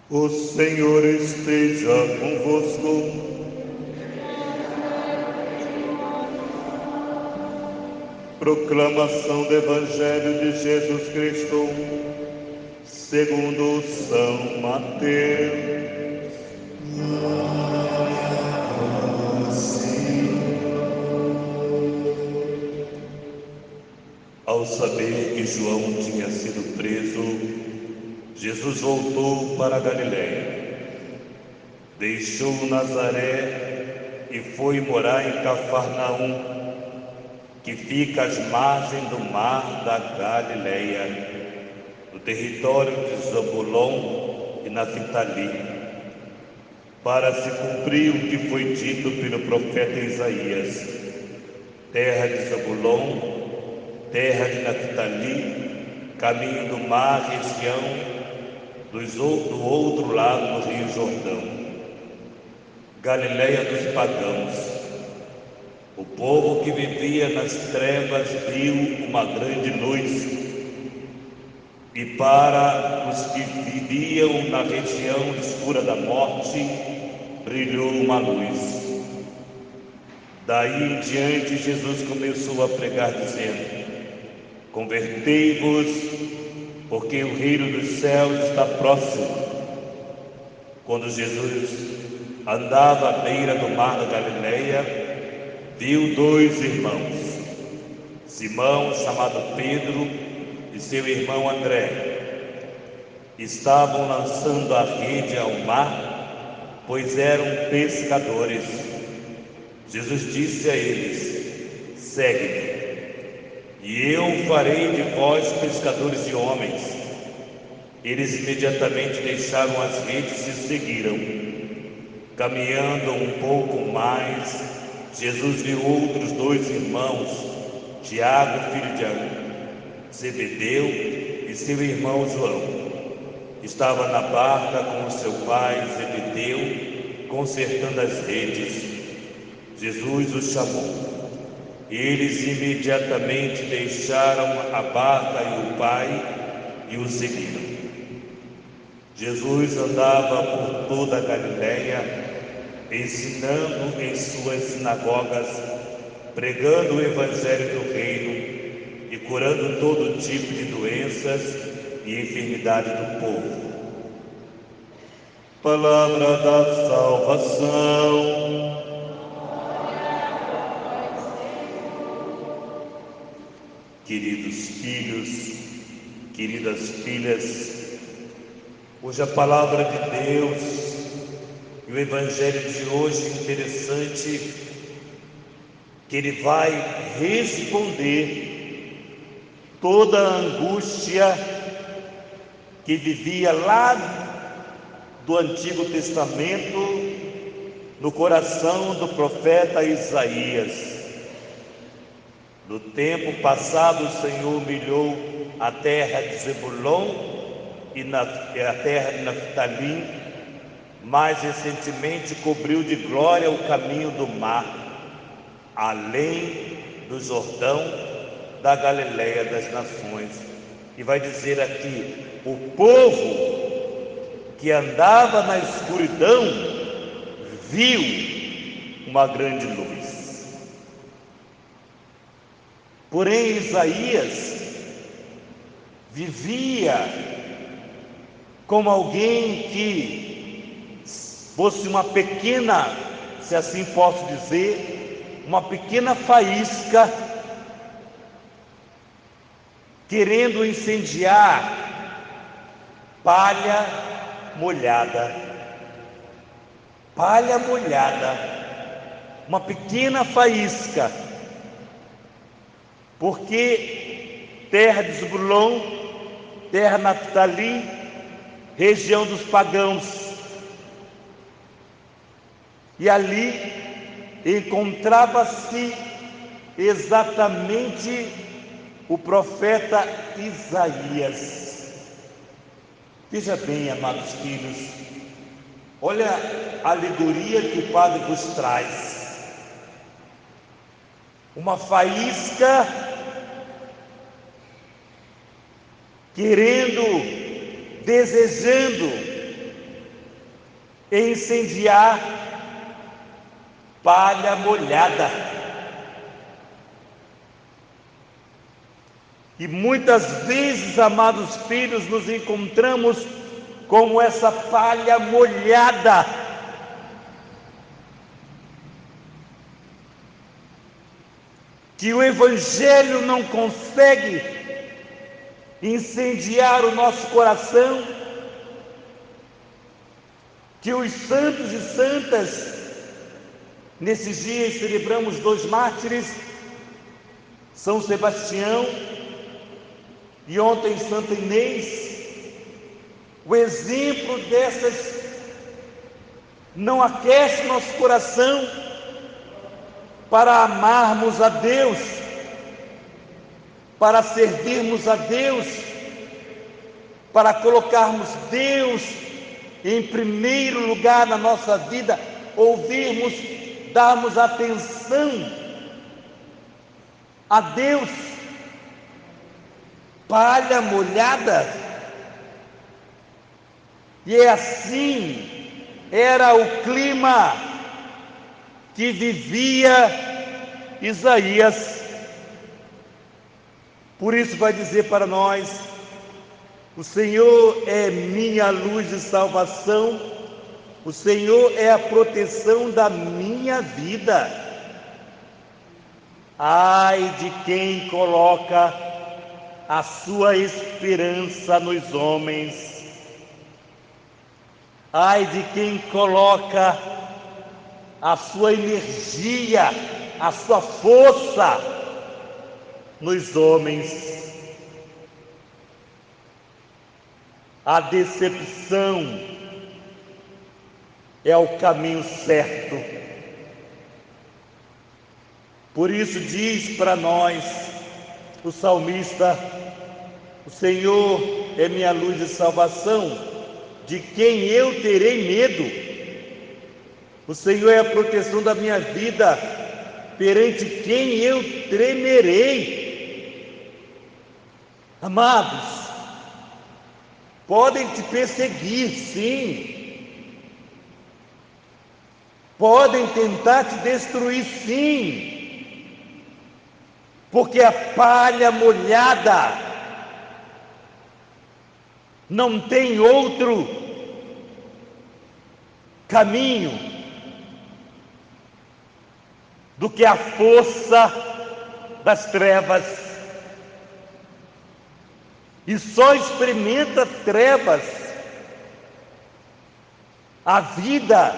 O Senhor esteja convosco. Proclamação do Evangelho de Jesus Cristo, segundo São Mateus. Ao saber que João tinha sido preso, Jesus voltou para a Galiléia. Deixou Nazaré e foi morar em Cafarnaum, que fica às margens do mar da Galiléia, no território de Zabulon e Naftali, para se cumprir o que foi dito pelo profeta Isaías: terra de Zabulon, terra de Naftali, caminho do mar, região do outro lado do rio Jordão, Galiléia dos pagãos. O povo que vivia nas trevas viu uma grande luz, e para os que viviam na região escura da morte brilhou uma luz. Daí em diante Jesus começou a pregar dizendo: convertei-vos, porque o reino dos céus está próximo. Quando Jesus andava à beira do mar da Galiléia, viu dois irmãos, Simão, chamado Pedro, e seu irmão André. Estavam lançando a rede ao mar, pois eram pescadores. Jesus disse a eles: segue-me, e eu farei de vós pescadores de homens. Eles imediatamente deixaram as redes e seguiram. Caminhando um pouco mais, Jesus viu outros dois irmãos, Tiago, filho de Zebedeu, e seu irmão João. Estava na barca com seu pai Zebedeu, consertando as redes. Jesus os chamou. Eles imediatamente deixaram a barca e o pai e o seguiram. Jesus andava por toda a Galiléia, ensinando em suas sinagogas, pregando o evangelho do reino e curando todo tipo de doenças e enfermidade do povo. Palavra da salvação. Queridos filhos, queridas filhas, hoje a palavra de Deus e o evangelho de hoje é interessante, que ele vai responder toda a angústia que vivia lá do Antigo Testamento no coração do profeta Isaías. No tempo passado, o Senhor humilhou a terra de Zebulon e a terra de Naftali. Mais recentemente, cobriu de glória o caminho do mar, além do Jordão, da Galiléia das nações. E vai dizer aqui: o povo que andava na escuridão viu uma grande luz. Porém, Isaías vivia como alguém que fosse uma pequena, se assim posso dizer, uma pequena faísca, querendo incendiar palha molhada. Palha molhada, uma pequena faísca. Porque terra de Zabulon, terra Naftali, região dos pagãos, e ali encontrava-se exatamente o profeta Isaías. Veja bem, amados filhos, olha a alegoria que o Padre vos traz. Uma faísca querendo, desejando e incendiar palha molhada. E muitas vezes, amados filhos, nos encontramos como essa palha molhada, que o Evangelho não consegue incendiar o nosso coração, que os santos e santas, nesses dias celebramos 2 mártires, São Sebastião e ontem Santa Inês. O exemplo dessas não aquece nosso coração para amarmos a Deus, para servirmos a Deus, para colocarmos Deus em primeiro lugar na nossa vida, ouvirmos, darmos atenção a Deus. Palha molhada. E assim era o clima que vivia Isaías. Por isso vai dizer para nós: o Senhor é minha luz de salvação, o Senhor é a proteção da minha vida. Ai de quem coloca a sua esperança nos homens. Ai de quem coloca a sua energia, a sua força nos homens. A decepção é o caminho certo. Por isso diz para nós o salmista: o Senhor é minha luz de salvação, de quem eu terei medo? O Senhor é a proteção da minha vida, perante quem eu tremerei? Amados, podem te perseguir, sim. Podem tentar te destruir, sim. Porque a palha molhada não tem outro caminho do que a força das trevas, e só experimenta trevas. A vida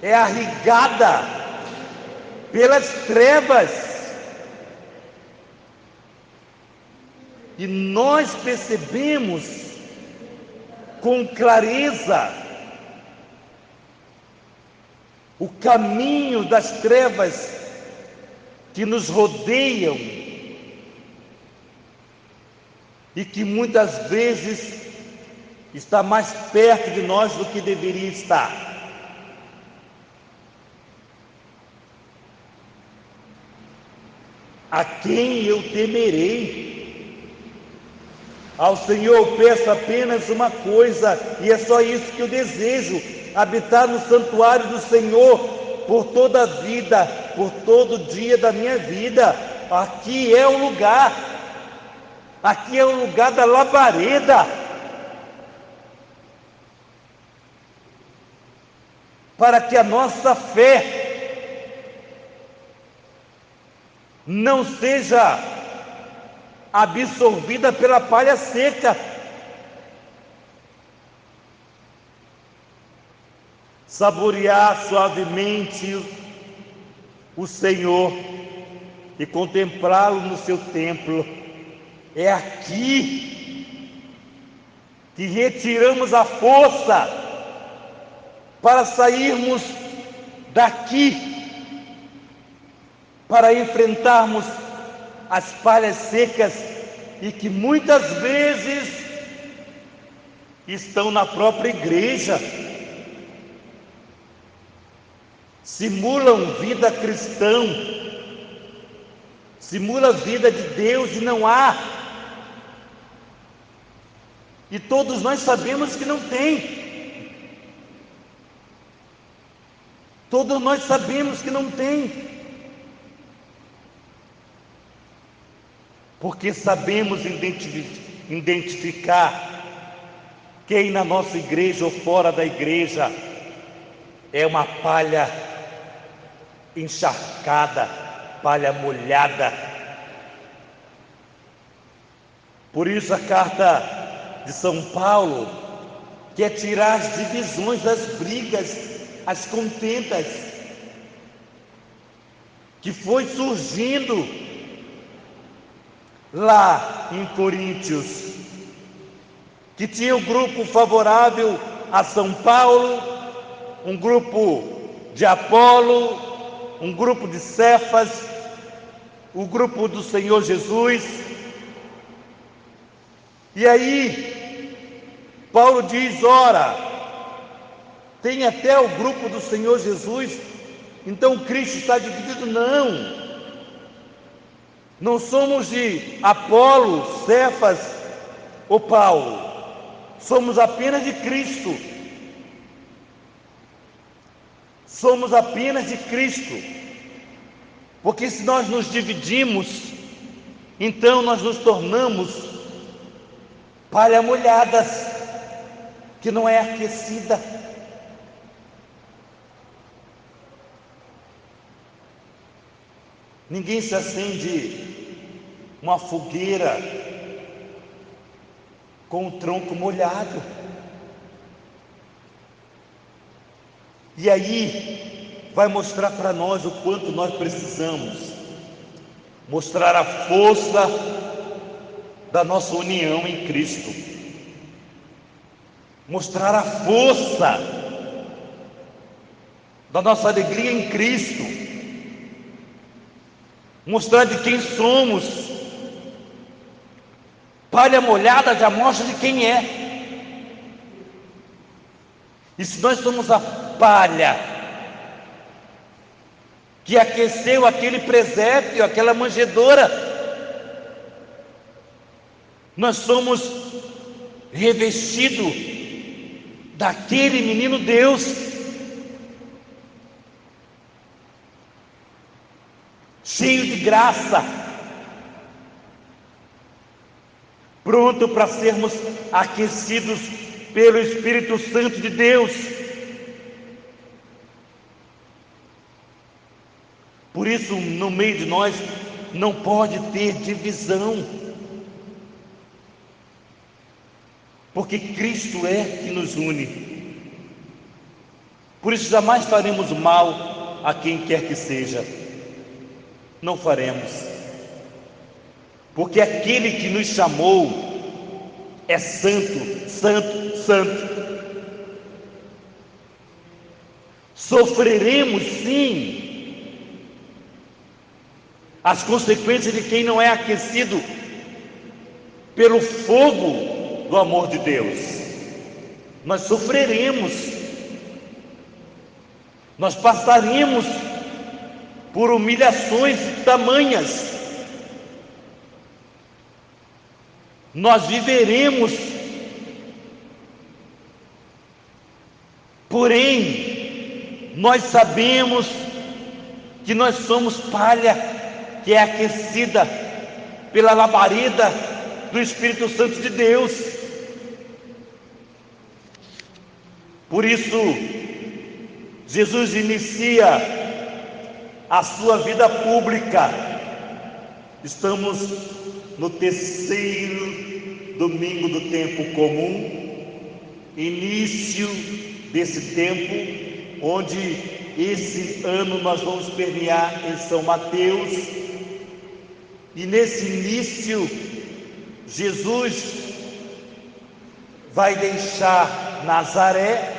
é irrigada pelas trevas. E nós percebemos com clareza o caminho das trevas que nos rodeiam e que muitas vezes está mais perto de nós do que deveria estar. A quem eu temerei? Ao Senhor eu peço apenas uma coisa, e é só isso que eu desejo: habitar no santuário do Senhor por toda a vida, por todo o dia da minha vida. Aqui é o lugar, aqui é o lugar da labareda, para que a nossa fé não seja absorvida pela palha seca. Saborear suavemente o Senhor e contemplá-lo no seu templo. É aqui que retiramos a força para sairmos daqui, para enfrentarmos as palhas secas, e que muitas vezes estão na própria igreja, simulam vida cristã, simula vida de Deus, e não há. E todos nós sabemos que não tem. Todos nós sabemos que não tem, porque sabemos identificar quem na nossa igreja ou fora da igreja é uma palha encharcada, palha molhada. Por isso a carta de São Paulo quer tirar as divisões, as brigas, as contendas que foi surgindo lá em Coríntios, que tinha um grupo favorável a São Paulo, um grupo de Apolo, um grupo de Cefas, o grupo do Senhor Jesus. E aí Paulo diz: ora, tem até o grupo do Senhor Jesus, então Cristo está dividido? Não somos de Apolo, Cefas ou Paulo, somos apenas de Cristo. Somos apenas de Cristo. Porque se nós nos dividimos, então nós nos tornamos palha molhadas, que não é aquecida. Ninguém se acende uma fogueira com o tronco molhado. E aí vai mostrar para nós o quanto nós precisamos mostrar a força da nossa união em Cristo, mostrar a força da nossa alegria em Cristo, mostrar de quem somos. Palha molhada já mostra de quem é. E se nós somos a palha que aqueceu aquele presépio, aquela manjedoura, nós somos revestidos daquele menino Deus, cheio de graça, pronto para sermos aquecidos pelo Espírito Santo de Deus. Por isso, no meio de nós não pode ter divisão, porque Cristo é que nos une. Por isso jamais faremos mal a quem quer que seja, não faremos, porque aquele que nos chamou é santo, santo, santo. Sofreremos sim as consequências de quem não é aquecido pelo fogo do amor de Deus. Nós sofreremos, nós passaremos por humilhações tamanhas, nós viveremos, porém nós sabemos que nós somos palha que é aquecida pela labareda do Espírito Santo de Deus. Por isso Jesus inicia a sua vida pública. Estamos no terceiro domingo do tempo comum, início desse tempo, onde esse ano nós vamos permear em São Mateus. E nesse início, Jesus vai deixar Nazaré,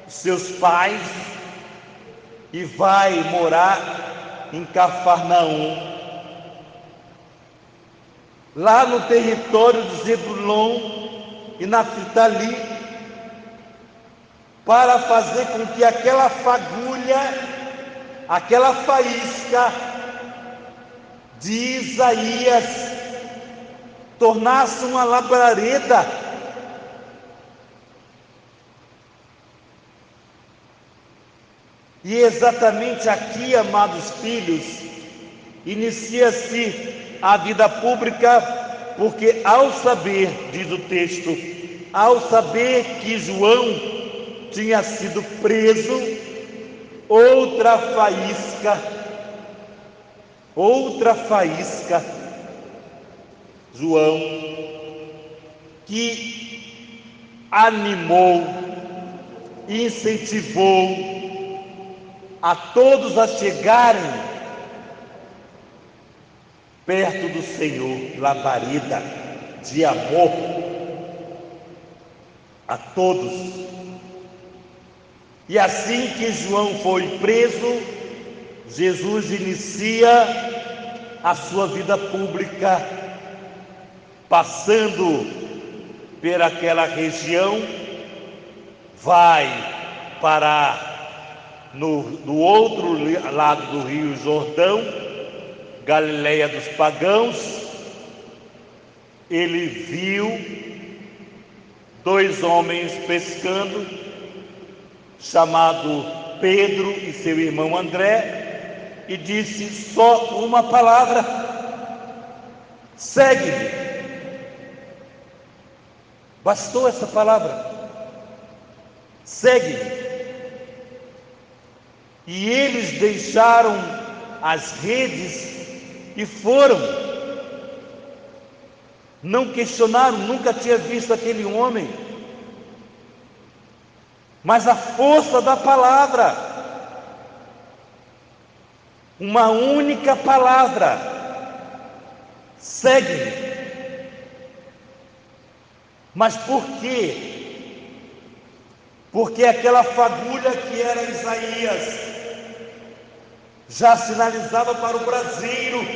seus pais, e vai morar em Cafarnaum, lá no território de Zebulon e Naftali, para fazer com que aquela fagulha, aquela faísca de Isaías tornasse uma labareda E exatamente aqui, amados filhos, inicia-se a vida pública, porque ao saber, diz o texto, ao saber que João tinha sido preso, outra faísca, João, que animou, incentivou a todos a chegarem perto do Senhor, labareda de amor a todos. E assim que João foi preso, Jesus inicia a sua vida pública, passando por aquela região, vai parar do outro lado do Rio Jordão, Galileia dos pagãos. Ele viu dois homens pescando, chamado Pedro e seu irmão André, e disse só uma palavra: segue-me. Bastou essa palavra: segue-me. E eles deixaram as redes e foram. Não questionaram, nunca tinha visto aquele homem, mas a força da palavra, uma única palavra: segue-me. Mas por quê? Porque aquela fagulha que era Isaías já sinalizava para o braseiro.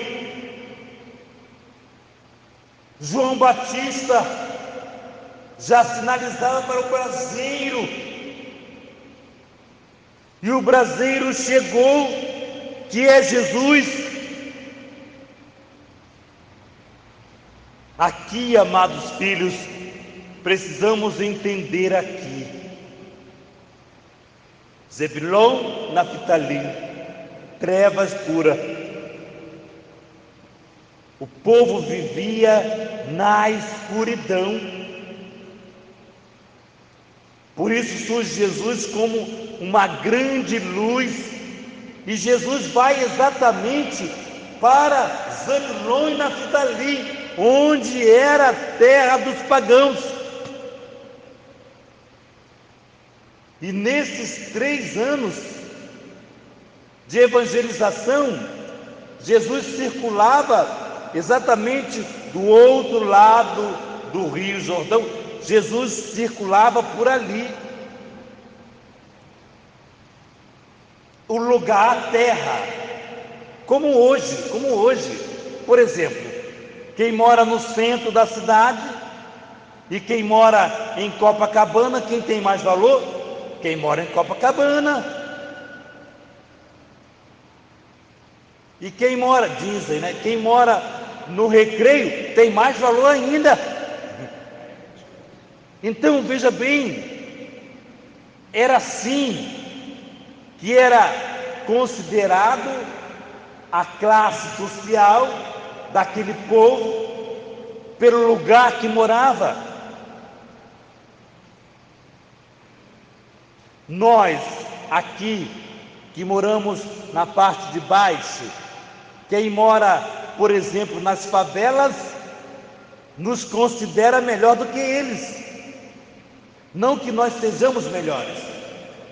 João Batista já sinalizava para o braseiro. E o braseiro chegou, que é Jesus. Aqui, amados filhos, precisamos entender aqui: Zebulon, Naftali, trevas pura. O povo vivia na escuridão. Por isso surge Jesus como uma grande luz. E Jesus vai exatamente para Zebulon e Naftali, onde era a terra dos pagãos. E nesses 3 anos de evangelização, Jesus circulava exatamente do outro lado do Rio Jordão. Jesus circulava por ali. O lugar, a terra, como hoje, por exemplo, quem mora no centro da cidade e quem mora em Copacabana, quem tem mais valor? Quem mora em Copacabana. E quem mora, dizem, né? Quem mora no Recreio tem mais valor ainda. Então, veja bem, era assim que era considerado a classe social daquele povo, pelo lugar que morava. Nós aqui que moramos na parte de baixo, quem mora, por exemplo, nas favelas, nos considera melhor do que eles. Não que nós sejamos melhores,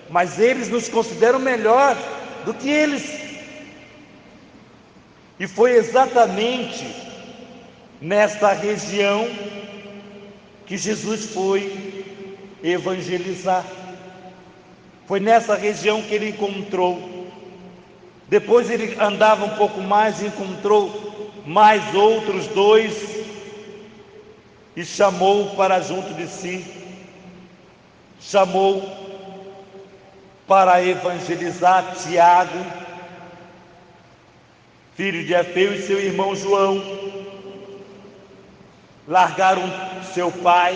mas eles nos consideram melhor do que eles. E foi exatamente nesta região que Jesus foi evangelizar. Foi nessa região que ele encontrou. Depois ele andava um pouco mais e encontrou mais outros 2 e chamou para junto de si. Chamou para evangelizar Tiago, filho de Alfeu, e seu irmão João. Largaram seu pai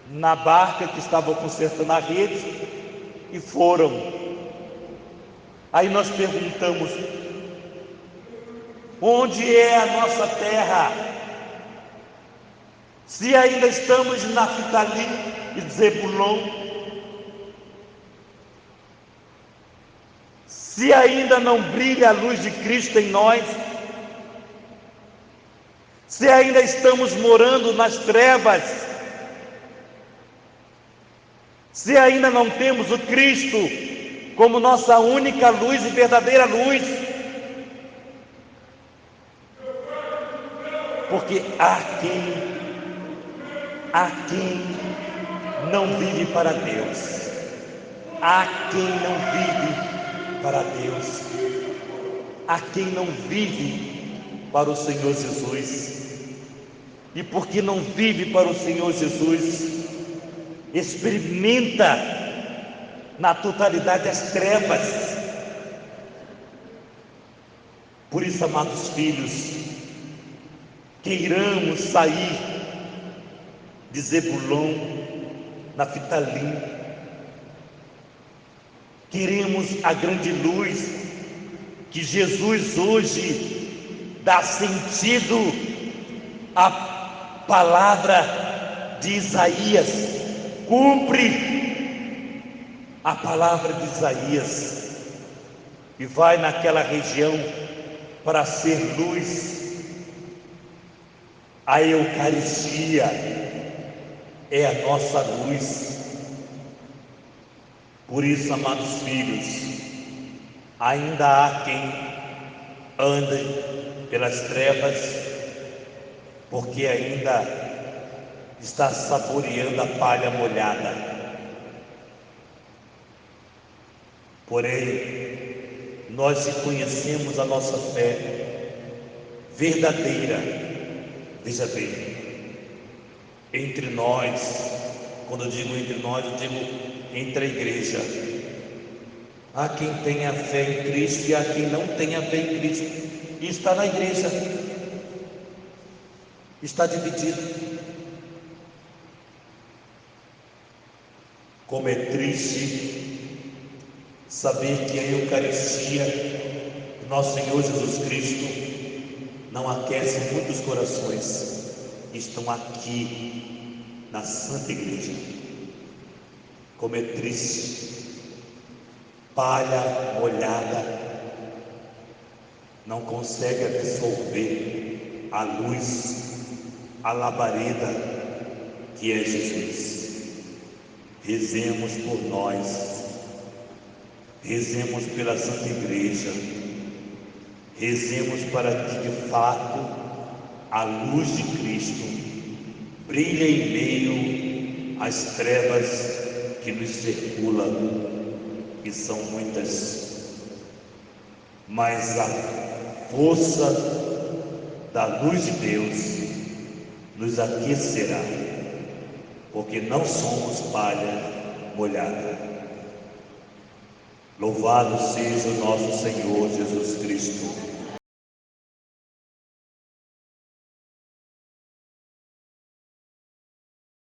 na barca que estava consertando a rede e foram Aí nós perguntamos: onde é a nossa terra? Se ainda estamos em Naftali e Zebulon, se ainda não brilha a luz de Cristo em nós, se ainda estamos morando nas trevas, se ainda não temos o Cristo como nossa única luz e verdadeira luz, porque há quem não vive para Deus, há quem não vive para Deus, há quem não vive para o Senhor Jesus. E porque não vive para o Senhor Jesus, experimenta na totalidade as trevas. Por isso, amados filhos, queiramos sair de Zebulon, Naftali, queremos a grande luz que Jesus hoje dá sentido à palavra de Isaías, cumpre a palavra de Isaías e vai naquela região para ser luz. A Eucaristia é a nossa luz. Por isso, amados filhos, ainda há quem ande pelas trevas, porque ainda está saboreando a palha molhada. Porém, nós reconhecemos a nossa fé verdadeira. Veja bem, entre nós, quando eu digo entre nós, eu digo entre a igreja. Há quem tenha fé em Cristo e há quem não tenha fé em Cristo, e está na igreja, está dividido. Como é triste saber que a Eucaristia do nosso Senhor Jesus Cristo não aquece muitos corações que estão aqui na Santa Igreja. Como é triste, palha molhada não consegue absorver a luz, a labareda que é Jesus. Rezemos por nós, rezemos pela Santa Igreja, rezemos para que de fato a luz de Cristo brilhe em meio às trevas que nos circulam, que são muitas, mas a força da luz de Deus nos aquecerá, porque não somos palha molhada. Louvado seja o nosso Senhor Jesus Cristo.